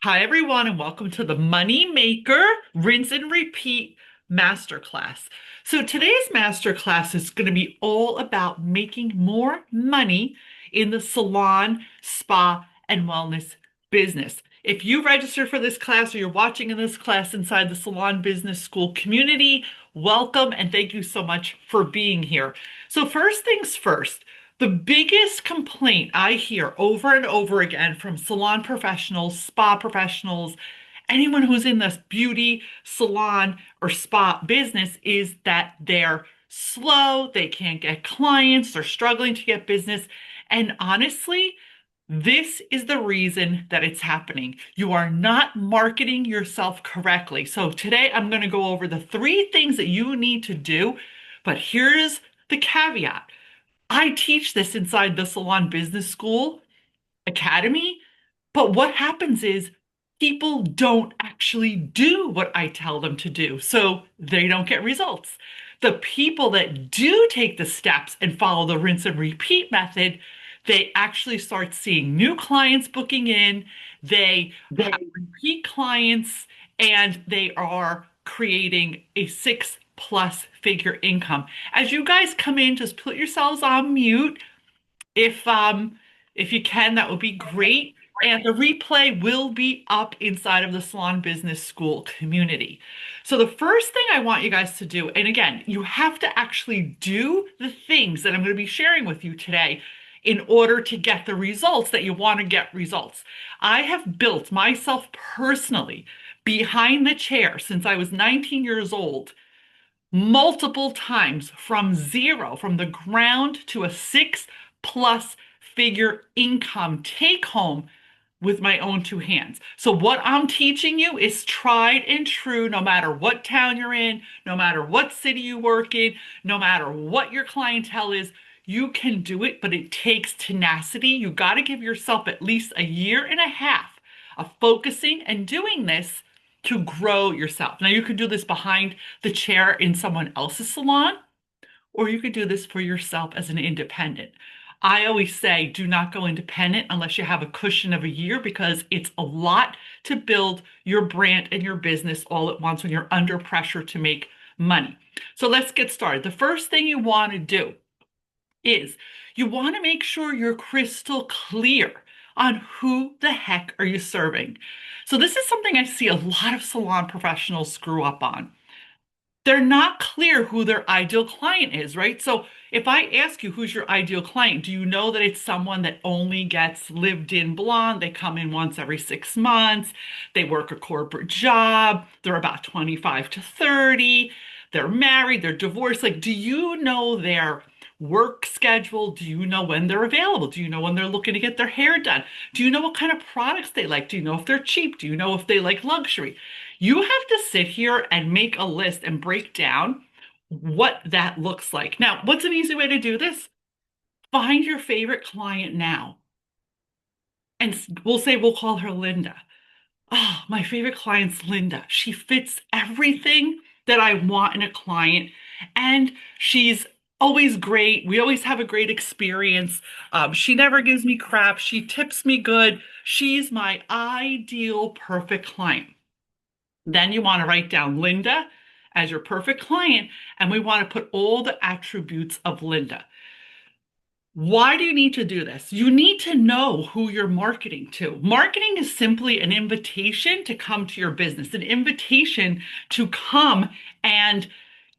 Hi, everyone, and welcome to the Money Maker Rinse and Repeat Masterclass. So, today's masterclass is going to be all about making more money in the salon, spa, and wellness business. If you registered for this class or you're watching in this class inside the Salon Business School community, welcome and thank you so much for being here. So, first things first. The biggest complaint I hear over and over again from salon professionals, spa professionals, anyone who's in this beauty, salon, or spa business is that they're slow, they can't get clients, they're struggling to get business. And honestly, this is the reason that it's happening. You are not marketing yourself correctly. So today I'm going to go over the three things that you need to do, but here's the caveat. I teach this inside the Salon Business School Academy, but what happens is people don't actually do what I tell them to do, so they don't get results. The people that do take the steps and follow the rinse and repeat method, they actually start seeing new clients booking in, they have repeat clients, and they are creating a six-plus figure income. As you guys come in, just put yourselves on mute. If you can, that would be great. And the replay will be up inside of the Salon Business School community. So the first thing I want you guys to do, and again, you have to actually do the things that I'm going to be sharing with you today in order to get the results that you want to get results. I have built myself personally behind the chair since I was 19 years old multiple times from zero, from the ground to a six-plus figure income take home with my own two hands. So what I'm teaching you is tried and true, no matter what town you're in, no matter what city you work in, no matter what your clientele is, you can do it, but it takes tenacity. You got to give yourself at least a year and a half of focusing and doing this to grow yourself. Now, you could do this behind the chair in someone else's salon, or you could do this for yourself as an independent. I always say do not go independent unless you have a cushion of a year because it's a lot to build your brand and your business all at once when you're under pressure to make money. So let's get started. The first thing you want to do is you want to make sure you're crystal clear on who the heck are you serving. So this is something I see a lot of salon professionals screw up on. They're not clear who their ideal client is, right? So if I ask you who's your ideal client, do you know that it's someone that only gets lived in blonde? They come in once every 6 months. They work a corporate job. They're about 25 to 30. They're married. They're divorced. Like, do you know their work schedule? Do you know when they're available? Do you know when they're looking to get their hair done? Do you know what kind of products they like? Do you know if they're cheap? Do you know if they like luxury? You have to sit here and make a list and break down what that looks like. Now, what's an easy way to do this? Find your favorite client now. And we'll call her Linda. Oh, my favorite client's Linda. She fits everything that I want in a client. And she's always great. We always have a great experience. She never gives me crap. She tips me good. She's my ideal perfect client. Then you want to write down Linda as your perfect client, and we want to put all the attributes of Linda. Why do you need to do this? You need to know who you're marketing to. Marketing is simply an invitation to come to your business, an invitation to come and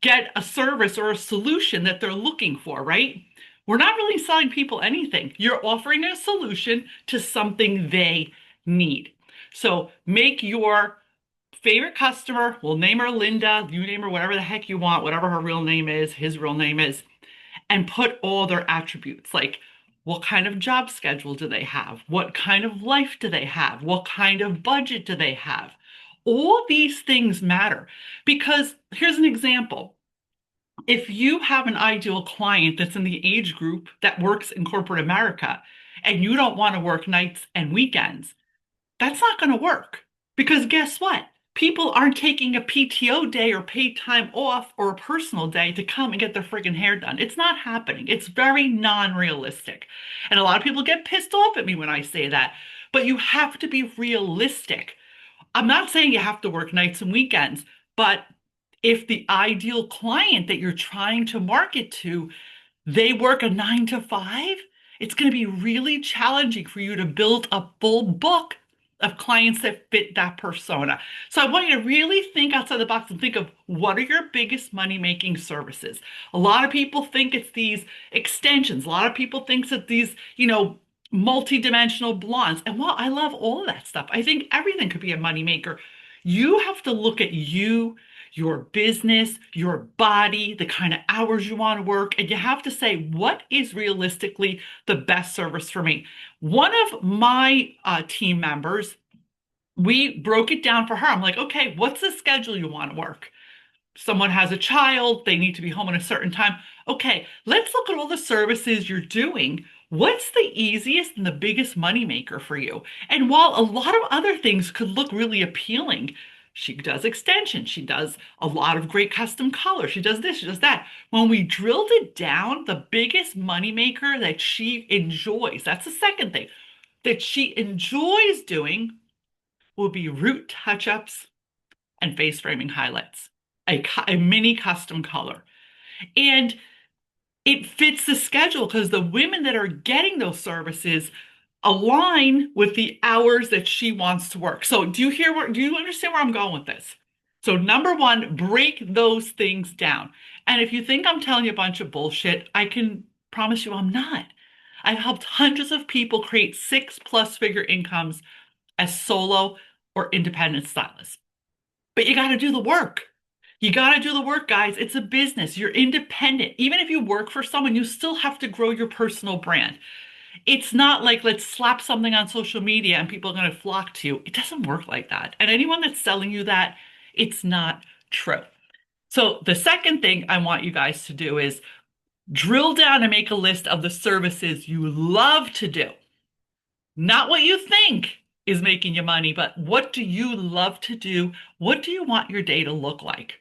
get a service or a solution that they're looking for, right? We're not really selling people anything. You're offering a solution to something they need. So make your favorite customer, we'll name her Linda, you name her whatever the heck you want, whatever her real name is, his real name is, and put all their attributes like what kind of job schedule do they have? What kind of life do they have? What kind of budget do they have? All these things matter because here's an example. If you have an ideal client that's in the age group that works in corporate America and you don't want to work nights and weekends, that's not going to work because guess what? People aren't taking a PTO day or paid time off or a personal day to come and get their friggin' hair done. It's not happening. It's very non-realistic. And a lot of people get pissed off at me when I say that. but you have to be realistic. I'm not saying you have to work nights and weekends, but if the ideal client that you're trying to market to, they work a 9 to 5, it's going to be really challenging for you to build a full book of clients that fit that persona. So I want you to really think outside the box and think of what are your biggest money-making services. A lot of people think it's these extensions. A lot of people think that these, multi-dimensional blondes. And while I love all of that stuff, I think everything could be a moneymaker. You have to look at you, your business, your body, the kind of hours you want to work, and you have to say, what is realistically the best service for me? One of my team members, we broke it down for her. I'm like, okay, what's the schedule you want to work? Someone has a child, they need to be home at a certain time. Okay, let's look at all the services you're doing. What's the easiest and the biggest money maker for you? And while a lot of other things could look really appealing, she does extensions, she does a lot of great custom colors, she does this, she does that. When we drilled it down, the biggest money maker that she enjoys, that's the second thing, that she enjoys doing will be root touch-ups and face framing highlights, a mini custom color. And it fits the schedule because the women that are getting those services align with the hours that she wants to work. So do you understand where I'm going with this? So number one, break those things down. And if you think I'm telling you a bunch of bullshit, I can promise you I'm not. I've helped hundreds of people create 6+ figure incomes as solo or independent stylists. But you got to do the work. You got to do the work, guys. It's a business. You're independent. Even if you work for someone, you still have to grow your personal brand. It's not like let's slap something on social media and people are going to flock to you. It doesn't work like that. And anyone that's selling you that, it's not true. So the second thing I want you guys to do is drill down and make a list of the services you love to do. Not what you think is making you money, but what do you love to do? What do you want your day to look like?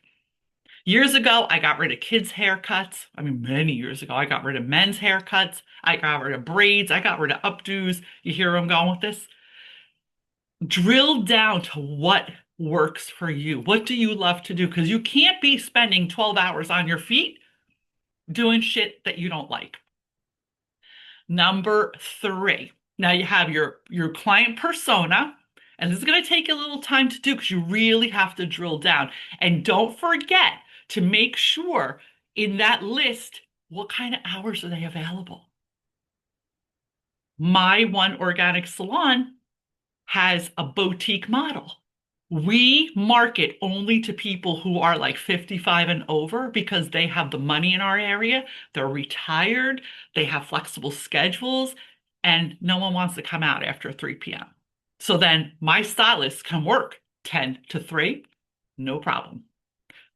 Years ago, I got rid of kids' haircuts. I mean, many years ago, I got rid of men's haircuts. I got rid of braids. I got rid of updos. You hear where I'm going with this? Drill down to what works for you. What do you love to do? Because you can't be spending 12 hours on your feet doing shit that you don't like. Number three. Now you have your client persona, and this is going to take a little time to do because you really have to drill down. And don't forget to make sure in that list, what kind of hours are they available? My one organic salon has a boutique model. We market only to people who are like 55 and over because they have the money in our area. They're retired, they have flexible schedules, and no one wants to come out after 3 p.m. So then my stylists can work 10 to 3, no problem.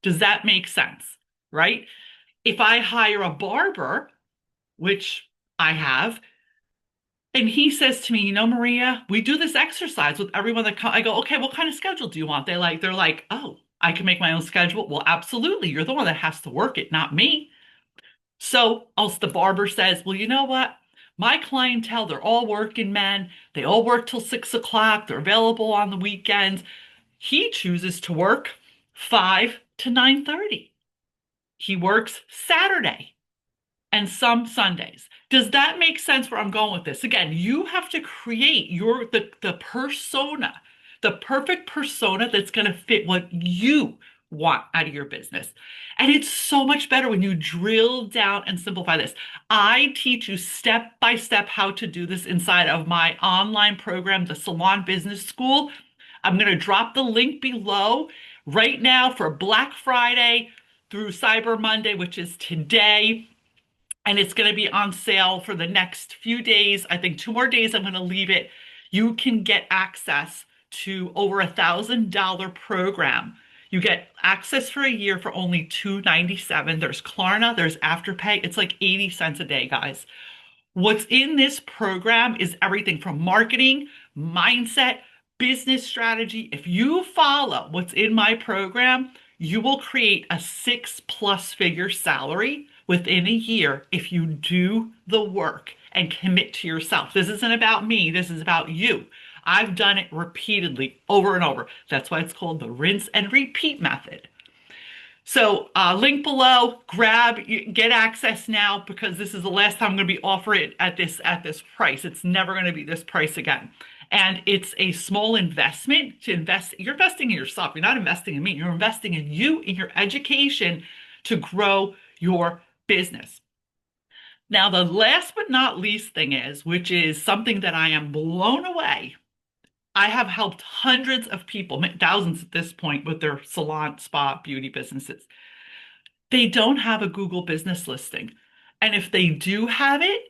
Does that make sense? Right? If I hire a barber, which I have, and he says to me, Maria, we do this exercise with everyone that comes. I go, okay, what kind of schedule do you want? They're like, oh, I can make my own schedule. Well, absolutely. You're the one that has to work it, not me. So also the barber says, well, you know what? My clientele, they're all working men. They all work till 6 o'clock. They're available on the weekends. He chooses to work 5 to 9:30. He works Saturday and some Sundays. Does that make sense where I'm going with this? Again, you have to create the persona, the perfect persona that's going to fit what you want out of your business. And it's so much better when you drill down and simplify this. I teach you step by step how to do this inside of my online program, the Salon Business School. I'm going to drop the link below right now for Black Friday through Cyber Monday, which is today. And it's going to be on sale for the next few days. I think 2 more days, I'm going to leave it. You can get access to over $1,000 program. You get access for a year for only $297. There's Klarna, there's Afterpay. It's like 80 cents a day, guys. What's in this program is everything from marketing, mindset, business strategy. If you follow what's in my program, you will create a 6+ figure salary within a year if you do the work and commit to yourself. This isn't about me. This is about you. I've done it repeatedly over and over. That's why it's called the rinse and repeat method. So link below, get access now because this is the last time I'm going to be offering it at this price. It's never going to be this price again. And it's a small investment to invest. You're investing in yourself. You're not investing in me. You're investing in you, in your education to grow your business. Now, the last but not least thing is, which is something that I am blown away. I have helped hundreds of people, thousands at this point, with their salon, spa, beauty businesses. They don't have a Google business listing. And if they do have it,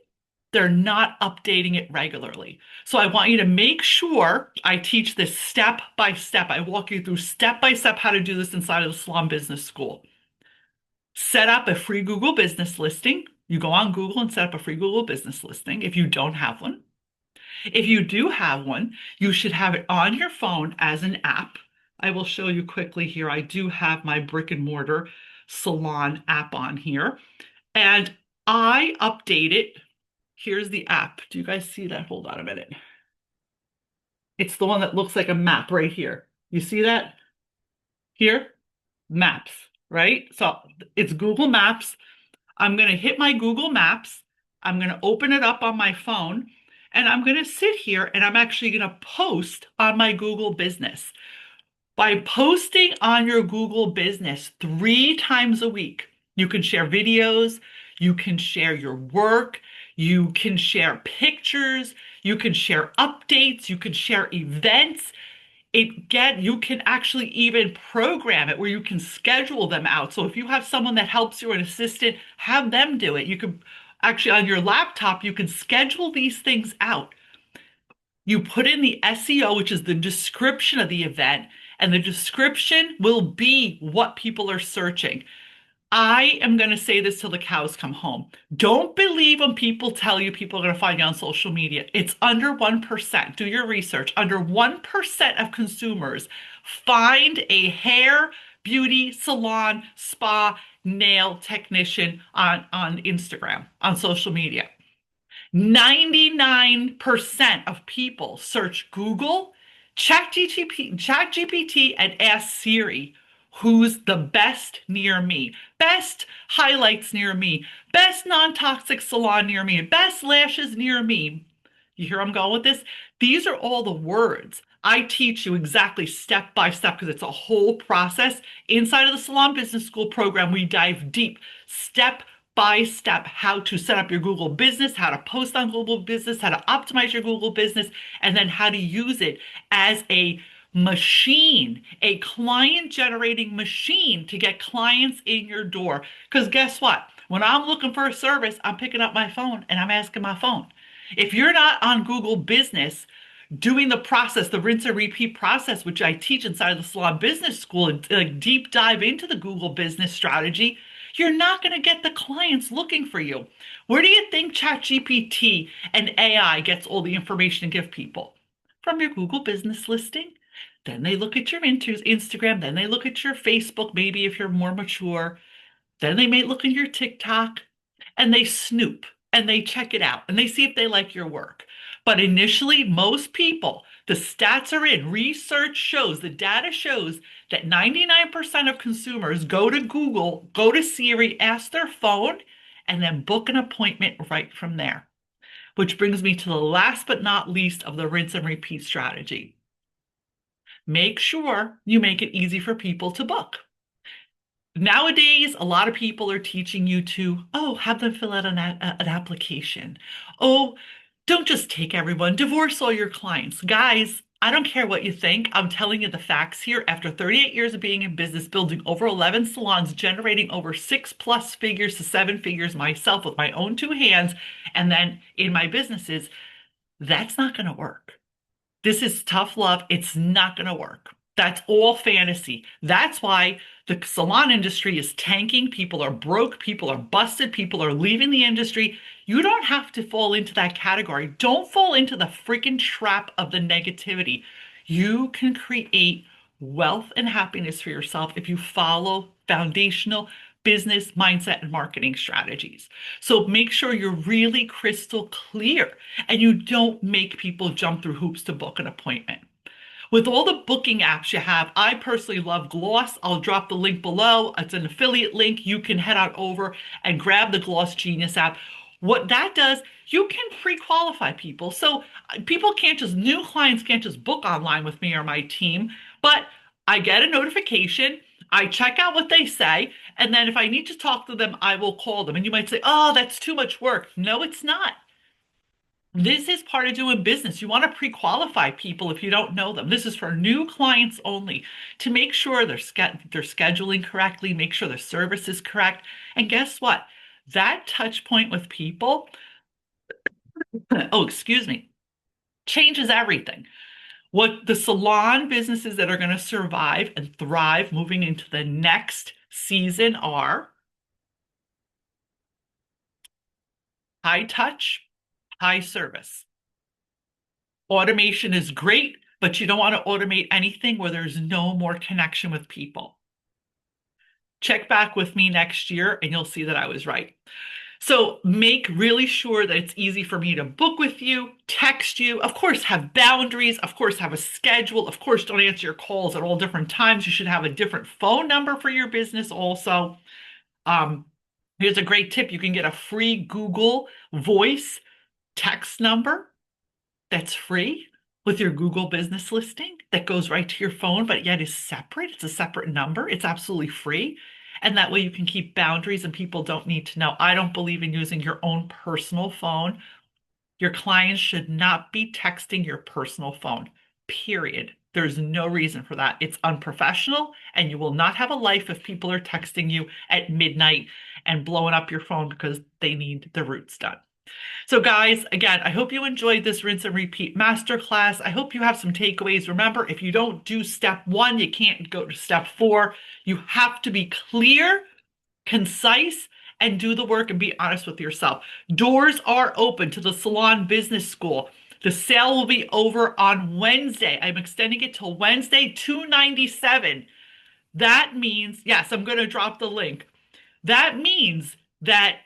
they're not updating it regularly. So I want you to make sure I teach this step by step. I walk you through step by step how to do this inside of the Salon Business School. Set up a free Google business listing. You go on Google and set up a free Google business listing if you don't have one. If you do have one, you should have it on your phone as an app. I will show you quickly here. I do have my brick and mortar salon app on here, and I update it. Here's the app. Do you guys see that? Hold on a minute. It's the one that looks like a map right here. You see that? Here? Maps, right? So it's Google Maps. I'm going to hit my Google Maps. I'm going to open it up on my phone, and I'm going to sit here and I'm actually going to post on my Google business. By posting on your Google business 3 times a week, you can share videos, you can share your work, you can share pictures, you can share updates, you can share events. You can actually even program it where you can schedule them out. So if you have someone that helps you, an assistant, have them do it. You can actually on your laptop, you can schedule these things out. You put in the SEO, which is the description of the event, and the description will be what people are searching. I am going to say this till the cows come home. Don't believe when people tell you people are going to find you on social media. It's under 1%. Do your research. Under 1% of consumers find a hair, beauty, salon, spa, nail technician on Instagram, on social media. 99% of people search Google, ChatGPT, and ask Siri, who's the best near me? Best highlights near me. Best non-toxic salon near me. Best lashes near me. You hear I'm going with this? These are all the words. I teach you exactly step by step because it's a whole process. Inside of the Salon Business School program, we dive deep, step by step, how to set up your Google business, how to post on Google business, how to optimize your Google business, and then how to use it as a machine, a client generating machine to get clients in your door. Because guess what? When I'm looking for a service, I'm picking up my phone and I'm asking my phone. If you're not on Google Business, doing the process, the rinse and repeat process, which I teach inside of the Salon Business School, and like deep dive into the Google business strategy, you're not going to get the clients looking for you. Where do you think ChatGPT and AI gets all the information to give people? From your Google business listing. Then they look at your Instagram. Then they look at your Facebook, maybe if you're more mature. Then they may look at your TikTok and they snoop and they check it out and they see if they like your work. But initially, most people, the stats are in, research shows, the data shows that 99% of consumers go to Google, go to Siri, ask their phone, and then book an appointment right from there. Which brings me to the last but not least of the rinse and repeat strategy. Make sure you make it easy for people to book. Nowadays, a lot of people are teaching you to, have them fill out an application. Don't just take everyone, divorce all your clients. Guys, I don't care what you think. I'm telling you the facts here. After 38 years of being in business, building over 11 salons, generating over 6+ figures to 7 figures myself with my own 2 hands, and then in my businesses, that's not going to work. This is tough love. It's not going to work. That's all fantasy. That's why the salon industry is tanking. People are broke. People are busted. People are leaving the industry. You don't have to fall into that category. Don't fall into the freaking trap of the negativity. You can create wealth and happiness for yourself if you follow foundational business mindset and marketing strategies. So make sure you're really crystal clear and you don't make people jump through hoops to book an appointment. With all the booking apps you have, I personally love Gloss. I'll drop the link below. It's an affiliate link. You can head on over and grab the Gloss Genius app. What that does, you can pre-qualify people. So people can't just, new clients can't just book online with me or my team, but I get a notification. I check out what they say. And then if I need to talk to them, I will call them. And you might say, oh, that's too much work. No, it's not. This is part of doing business. You want to pre-qualify people if you don't know them. This is for new clients only to make sure they're scheduling correctly, make sure their service is correct. And guess what? That touch point with people, oh, excuse me, changes everything. What the salon businesses that are going to survive and thrive moving into the next season are high touch, high service. Automation is great, but you don't want to automate anything where there's no more connection with people. Check back with me next year and you'll see that I was right. So make really sure that it's easy for me to book with you, text you, of course, have boundaries, of course, have a schedule, of course, don't answer your calls at all different times. You should have a different phone number for your business also. Here's a great tip. You can get a free Google Voice text number that's free with your Google business listing that goes right to your phone, but yet is separate. It's a separate number. It's absolutely free. And that way you can keep boundaries and people don't need to know. I don't believe in using your own personal phone. Your clients should not be texting your personal phone, period. There's no reason for that. It's unprofessional, and you will not have a life if people are texting you at midnight and blowing up your phone because they need the roots done. So guys, again, I hope you enjoyed this rinse and repeat masterclass. I hope you have some takeaways. Remember, if you don't do step 1, you can't go to step 4. You have to be clear, concise, and do the work and be honest with yourself. Doors are open to the Salon Business School. The sale will be over on Wednesday. I'm extending it till Wednesday, $297. That means, yes, I'm going to drop the link. That means that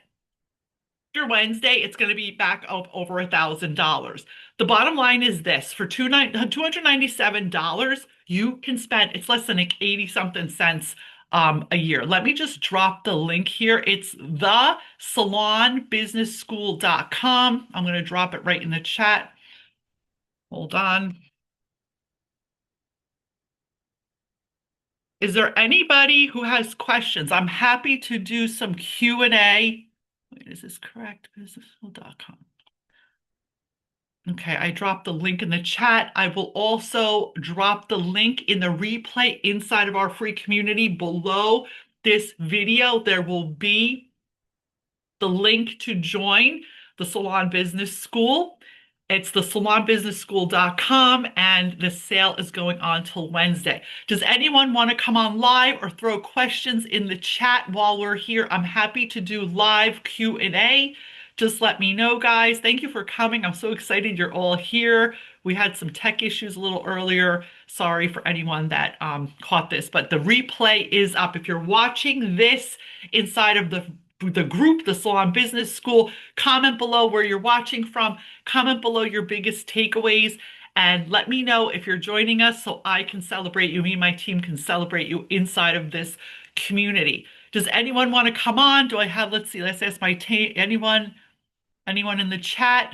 after Wednesday, it's going to be back up over $1,000. The bottom line is this: for $297, you can spend, it's less than like 80 something cents a year. Let me just drop the link here. It's the salonbusinessschool.com. I'm going to drop it right in the chat. Hold on. Is there anybody who has questions? I'm happy to do some Q&A. Wait, is this correct? Businessschool.com. Okay, I dropped the link in the chat. I will also drop the link in the replay inside of our free community. Below this video, there will be the link to join the Salon Business School. It's the salonbusinessschool.com, and the sale is going on till Wednesday. Does anyone want to come on live or throw questions in the chat while we're here? I'm happy to do live Q&A. Just let me know, guys. Thank you for coming. I'm so excited you're all here. We had some tech issues a little earlier. Sorry for anyone that caught this, but the replay is up. If you're watching this inside of the group, the Salon Business School, comment below where you're watching from, comment below your biggest takeaways, and let me know if you're joining us so I can celebrate you. Me and my team can celebrate you inside of this community. Does anyone want to come on? Do I have, let's see, let's ask my team, anyone in the chat?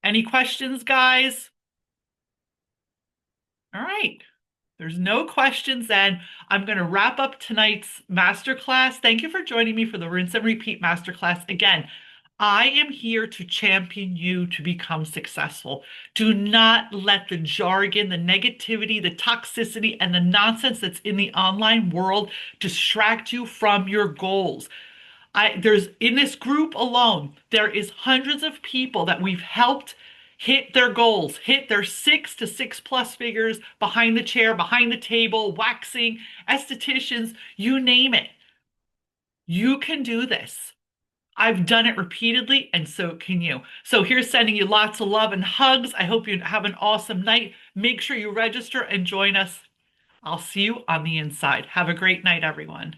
Any questions, guys? All right. There's no questions then. I'm going to wrap up tonight's masterclass. Thank you for joining me for the Rinse and Repeat masterclass. Again, I am here to champion you to become successful. Do not let the jargon, the negativity, the toxicity, and the nonsense that's in the online world distract you from your goals. There's in this group alone, there is hundreds of people that we've helped hit their goals, hit their 6 to 6+ figures behind the chair, behind the table, waxing, estheticians, you name it. You can do this. I've done it repeatedly, and so can you. So here's sending you lots of love and hugs. I hope you have an awesome night. Make sure you register and join us. I'll see you on the inside. Have a great night, everyone.